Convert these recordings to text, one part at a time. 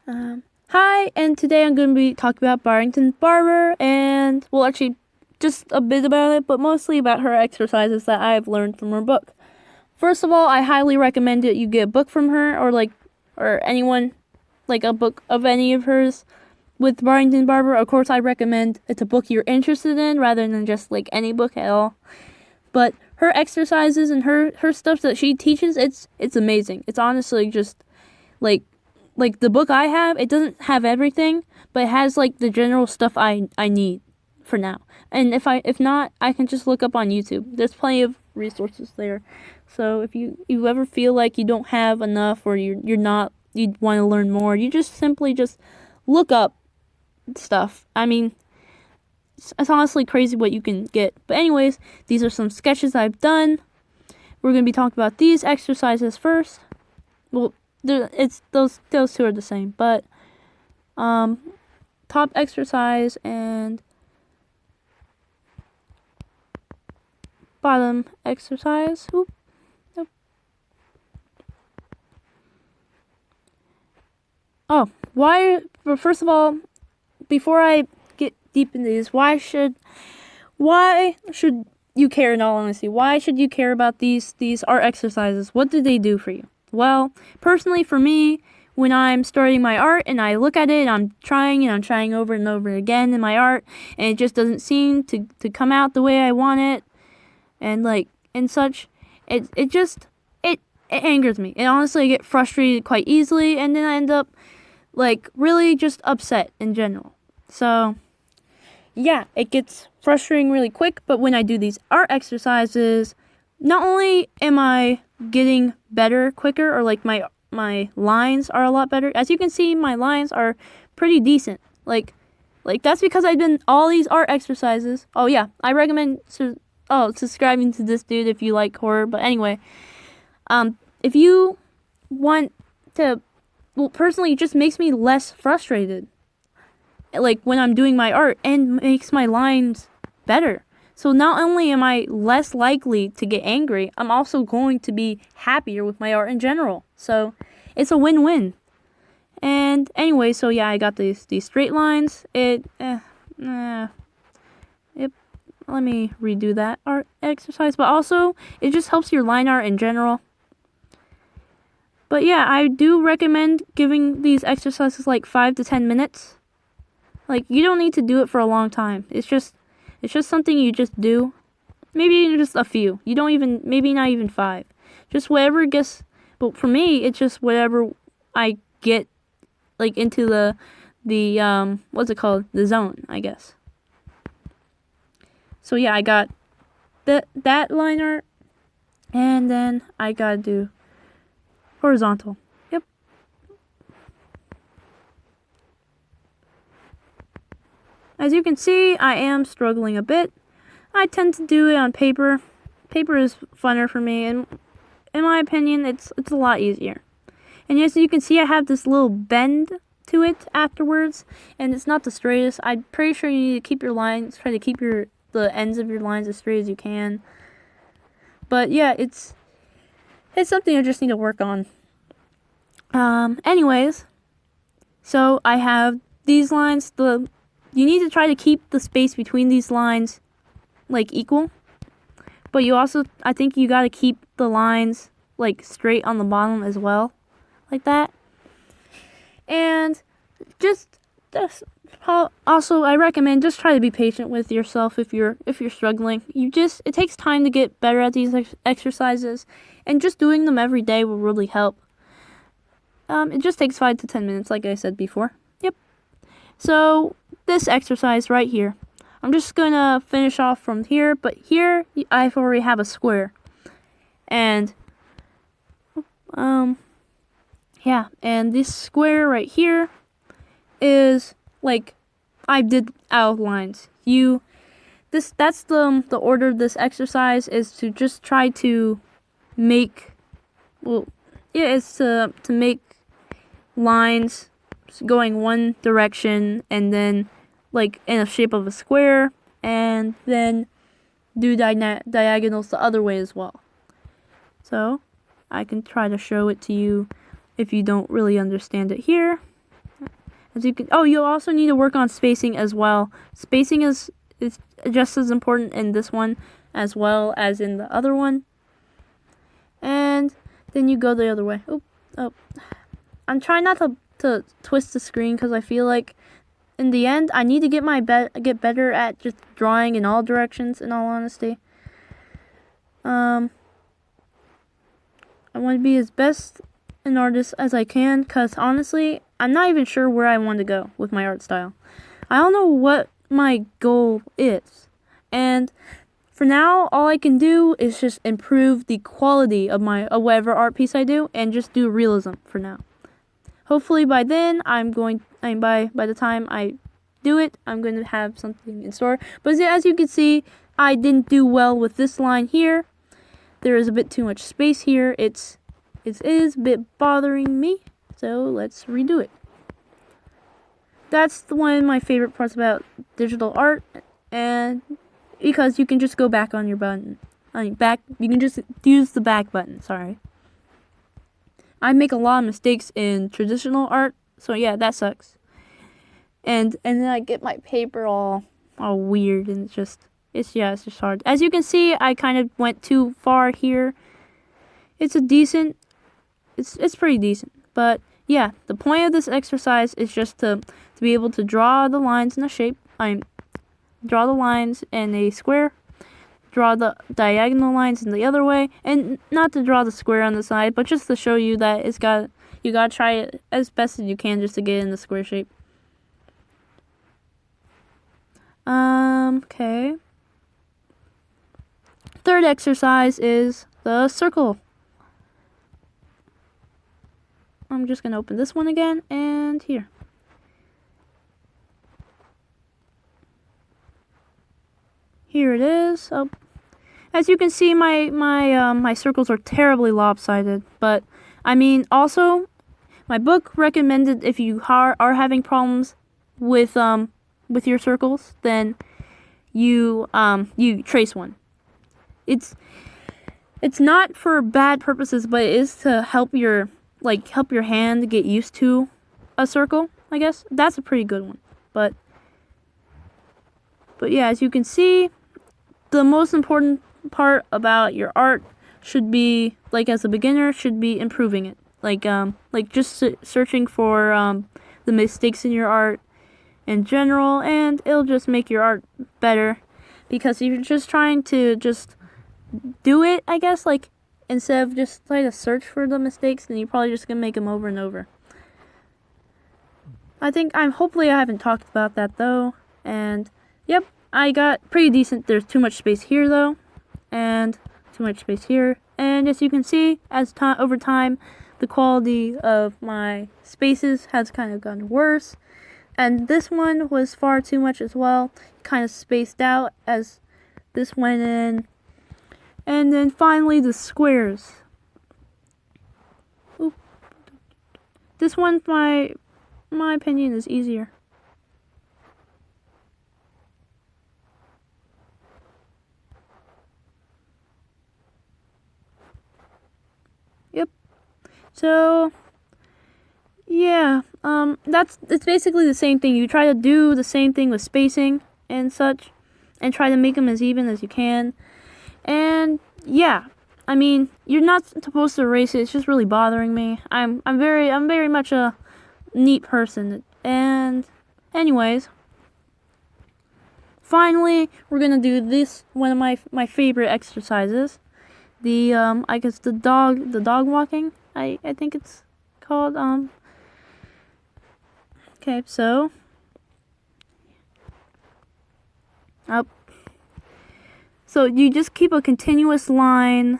Hi, and today I'm going to be talking about Barrington Barber, and well, actually, just a bit about it, but mostly about her exercises that I've learned from her book. First of all, I highly recommend that you get a book from her, or anyone, like a book of any of hers with Barrington Barber. Of course, I recommend it's a book you're interested in rather than just like any book at all. But her exercises and her stuff that she teaches, it's amazing. It's honestly just like the book I have, it doesn't have everything, but it has like the general stuff I need for now. And if not, I can just look up on YouTube. There's plenty of resources there. So if you ever feel like you don't have enough or you want to learn more, you just simply just look up stuff. I mean, it's honestly crazy what you can get. But anyways, these are some sketches I've done. We're going to be talking about these exercises first. Well, it's those two are the same, but top exercise and bottom exercise. Oop. Nope. Oh, why? But first of all, before I get deep into these, why should you care? In all honesty, why should you care about these art exercises? What do they do for you? Well, personally for me, when I'm starting my art and I look at it and I'm trying over and over again in my art and it just doesn't seem to come out the way I want it and such, it angers me. And honestly, I get frustrated quite easily and then I end up like really just upset in general. So yeah, it gets frustrating really quick, but when I do these art exercises, not only am I getting better quicker, or like my lines are a lot better. As you can see, my lines are pretty decent. Like that's because I've done all these art exercises. Oh yeah, I recommend subscribing to this dude if you like horror. But anyway, if you want to, well, personally, it just makes me less frustrated. Like when I'm doing my art and makes my lines better. So not only am I less likely to get angry, I'm also going to be happier with my art in general. So it's a win-win. And anyway, so yeah, I got these straight lines. Yep. Let me redo that art exercise. But also, it just helps your line art in general. But yeah, I do recommend giving these exercises like 5 to 10 minutes. Like, you don't need to do it for a long time. It's just something you just do. Maybe just a few. Maybe not even 5. Just whatever gets, but for me, it's just whatever I get, like, into the what's it called? The zone, I guess. So yeah, I got that line art, and then I gotta do horizontal. Yep. As you can see, I am struggling a bit. I tend to do it on paper. Paper is funner for me, and in my opinion, it's a lot easier. And as you can see, I have this little bend to it afterwards, and it's not the straightest. I'm pretty sure you need to keep your lines, try to keep the ends of your lines as straight as you can. But yeah, it's something I just need to work on. Anyways, so I have these lines. You need to try to keep the space between these lines like equal, but I think you gotta keep the lines like straight on the bottom as well, like that. And also I recommend just try to be patient with yourself if you're struggling. It takes time to get better at these exercises, and just doing them every day will really help. It just takes 5 to 10 minutes, like I said before. Yep. So this exercise right here, I'm just gonna finish off from here, but here I already have a square, and yeah, and this square right here is like I did outlines. That's the order of this exercise is to just try to make, it's to make lines going one direction and then like in a shape of a square, and then do diagonals the other way as well. So I can try to show it to you if you don't really understand it here. As you can, oh, you'll also need to work on spacing as well. Spacing is just as important in this one as well as in the other one. And then you go the other way. Oh. I'm trying not to twist the screen because I feel like in the end I need to get better at just drawing in all directions, in all honesty. I want to be as best an artist as I can, because honestly, I'm not even sure where I want to go with my art style. I don't know what my goal is. And for now, all I can do is just improve the quality of whatever art piece I do and just do realism for now. Hopefully by then, by the time I do it, I'm going to have something in store. But as you can see, I didn't do well with this line here. There is a bit too much space here. It is a bit bothering me, so let's redo it. That's one of my favorite parts about digital art, and because you can just go back on your button. You can just use the back button, sorry. I make a lot of mistakes in traditional art, so yeah, that sucks. And then I get my paper all weird, and it's just hard. As you can see, I kind of went too far here. It's pretty decent, but yeah, the point of this exercise is just to be able to draw the lines in a shape. Draw the lines in a square, draw the diagonal lines in the other way, and not to draw the square on the side, but just to show you that you gotta try it as best as you can just to get in the square shape. Okay. Third exercise is the circle. I'm just gonna open this one again, and here. Here it is. Oh. As you can see, my circles are terribly lopsided, but I mean, also, my book recommended if you are having problems with your circles, then you trace one. It's not for bad purposes, but it is to help your hand get used to a circle, I guess. That's a pretty good one. But yeah, as you can see, the most important part about your art should be, as a beginner, should be improving it. Just searching for the mistakes in your art in general, and it'll just make your art better. Because if you're just trying to just do it, I guess, instead of just trying to search for the mistakes, then you're probably just gonna make them over and over. Hopefully I haven't talked about that though, and yep, I got pretty decent. There's too much space here though, and too much space here, and as you can see, over time, the quality of my spaces has kind of gotten worse, and this one was far too much as well, kind of spaced out as this went in. And then finally the squares. Oop. This one, my opinion, is easier. Yep. So yeah, it's basically the same thing. You try to do the same thing with spacing and such, and try to make them as even as you can. And yeah, I mean, you're not supposed to erase it. It's just really bothering me. I'm very much a neat person. And anyways, finally, we're gonna do this, one of my favorite exercises. I guess the dog walking. I think it's called. Okay, so up. So you just keep a continuous line,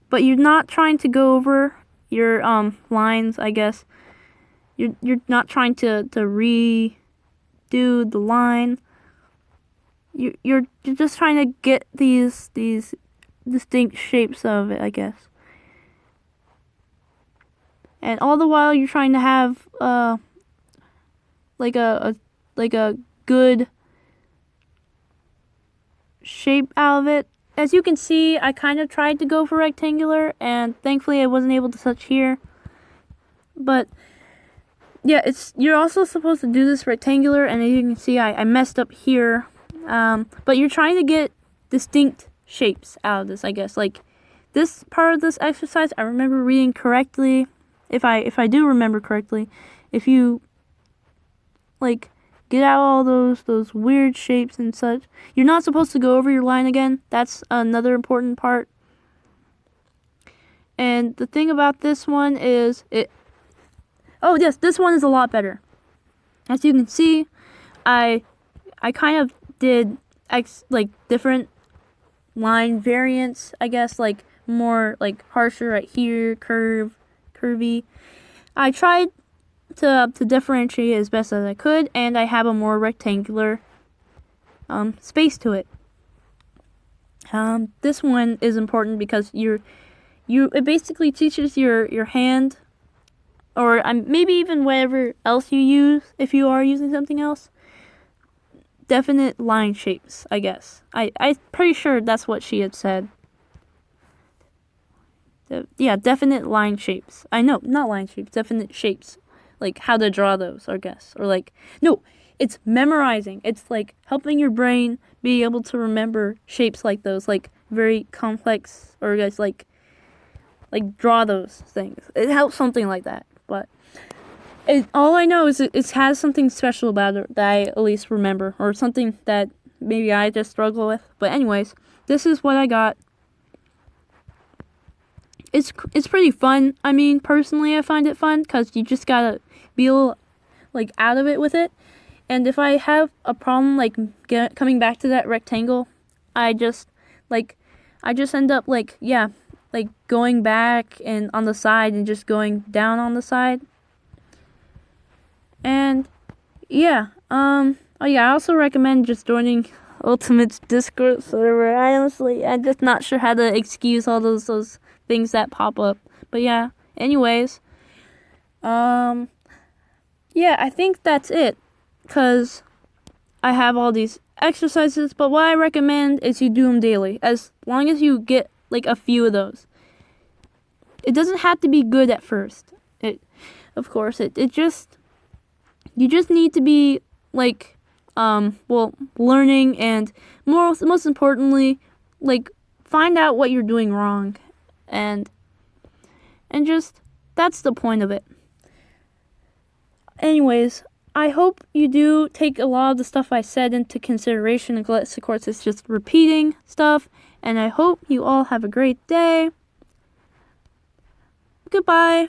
but you're not trying to go over your lines, I guess. You're not trying to redo the line. You're just trying to get these distinct shapes of it, I guess. And all the while you're trying to have a good shape out of it. As you can see, I kind of tried to go for rectangular, and thankfully I wasn't able to touch here. But yeah, you're also supposed to do this rectangular, and as you can see, I messed up here. But you're trying to get distinct shapes out of this, I guess. Like this part of this exercise, I remember reading correctly. If I do remember correctly, if you like get out all those weird shapes and such, you're not supposed to go over your line again. That's another important part. And the thing about this one is oh yes, this one is a lot better. As you can see, I kind of did like different line variants, I guess, like more like harsher right here, curvy. I tried to differentiate as best as I could, and I have a more rectangular space to it. This one is important because it basically teaches your hand, or maybe even whatever else you use, if you are using something else, definite line shapes, I guess. I'm pretty sure that's what she had said. Yeah, definite line shapes. I know, not line shapes, definite shapes. Like how to draw those, I guess. Or like, no, it's memorizing. It's like helping your brain be able to remember shapes like those, like very complex, or guys like draw those things. It helps something like that. But all I know is it has something special about it that I at least remember, or something that maybe I just struggle with. But anyways, this is what I got. It's pretty fun. I mean, personally, I find it fun because you just gotta be a little, like, out of it with it. And if I have a problem like coming back to that rectangle, I just end up like going back and on the side and just going down on the side. And yeah, oh yeah, I also recommend just joining Ultimate's Discord server. I'm just not sure how to excuse all those things that pop up. But yeah, anyways, yeah, I think that's it, because I have all these exercises, but what I recommend is you do them daily, as long as you get like a few of those. It doesn't have to be good at first. Of course, you just need to be like, learning, and most importantly, like, find out what you're doing wrong, and just, that's the point of it. Anyways, I hope you do take a lot of the stuff I said into consideration, unless of course it's just repeating stuff, and I hope you all have a great day. Goodbye.